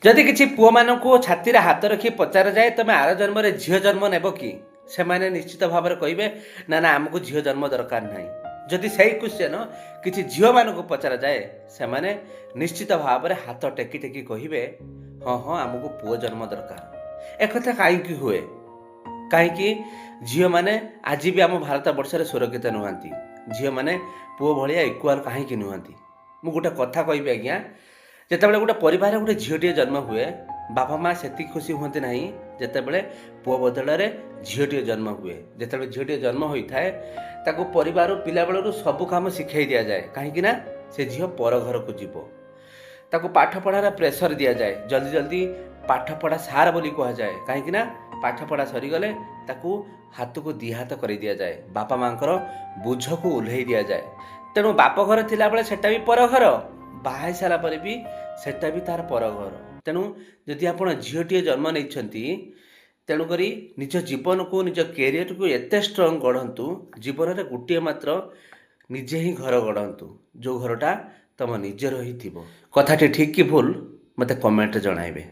ଯଦି କିଛି ପୁଅମାନଙ୍କୁ ଛାତିରେ ହାତ ରଖି ପଚରାଯାଏ ତମେ ଆର ଜନ୍ମରେ ଝିଅ ଜନ୍ମ ନେବ କି, ସେମାନେ ନିଶ୍ଚିତ ଭାବରେ କହିବେ ନା ନା ଆମକୁ ଝିଅ ଜନ୍ମ ଦରକାର ନାହିଁ। ଯଦି ସେଇ କ୍ୱେଶ୍ଚନ କିଛି ଝିଅମାନଙ୍କୁ ପଚରାଯାଏ ସେମାନେ ନିଶ୍ଚିତ ଭାବରେ ହାତ ଟେକି ଟେକି କହିବେ ହଁ ହଁ ଆମକୁ ପୁଅ ଜନ୍ମ ଦରକାର। ଏକଥା କାହିଁକି ହୁଏ? କାହିଁକି ଝିଅମାନେ ଆଜି ବି ଆମ ଭାରତ ବର୍ଷରେ ସୁରକ୍ଷିତ ନୁହନ୍ତି? ଝିଅମାନେ ପୁଅ ଭଳିଆ ଇକ୍ୱାଲ କାହିଁକି ନୁହନ୍ତି? ମୁଁ ଗୋଟେ କଥା କହିବି ଆଜ୍ଞା, ଯେତେବେଳେ ଗୋଟେ ପରିବାରରେ ଗୋଟେ ଝିଅଟିଏ ଜନ୍ମ ହୁଏ ବାପା ମା ସେତିକି ଖୁସି ହୁଅନ୍ତି ନାହିଁ ଯେତେବେଳେ ପୁଅ ବଦଳରେ ଝିଅଟିଏ ଜନ୍ମ ହୁଏ। ଯେତେବେଳେ ଝିଅଟିଏ ଜନ୍ମ ହୋଇଥାଏ ତାକୁ ପରିବାର ପିଲାବେଳରୁ ସବୁ କାମ ଶିଖାଇ ଦିଆଯାଏ, କାହିଁକି ନା ସେ ଝିଅ ପର ଘରକୁ ଯିବ। ତାକୁ ପାଠପଢ଼ାର ପ୍ରେସର ଦିଆଯାଏ, ଜଲ୍ଦି ଜଲ୍ଦି ପାଠପଢ଼ା ସାର ବୋଲି କୁହାଯାଏ, କାହିଁକି ନା ପାଠପଢ଼ା ସରିଗଲେ ତାକୁ ହାତକୁ ଦୁଇ ହାତ କରି ଦିଆଯାଏ, ବାପା ମାଙ୍କର ବୋଝକୁ ଓହ୍ଲେଇ ଦିଆଯାଏ। ତେଣୁ ବାପ ଘର ଥିଲାବେଳେ ସେଟା ବି ପର ଘର, ବାହା ହେଇ ସାରିଲା ପରେ ବି ସେଟା ବି ତାର ପର ଘର। ତେଣୁ ଯଦି ଆପଣ ଝିଅଟିଏ ଜନ୍ମ ନେଇଛନ୍ତି ତେଣୁକରି ନିଜ ଜୀବନକୁ ନିଜ କ୍ୟାରିୟରକୁ ଏତେ ଷ୍ଟ୍ରଙ୍ଗ ଗଢ଼ନ୍ତୁ, ଜୀବନରେ ଗୋଟିଏ ମାତ୍ର ନିଜେ ହିଁ ଘର ଗଢ଼ନ୍ତୁ, ଯେଉଁ ଘରଟା ତମ ନିଜର ହିଁ ଥିବ। କଥାଟି ଠିକ୍ କି ଭୁଲ ମୋତେ କମେଣ୍ଟରେ ଜଣାଇବେ।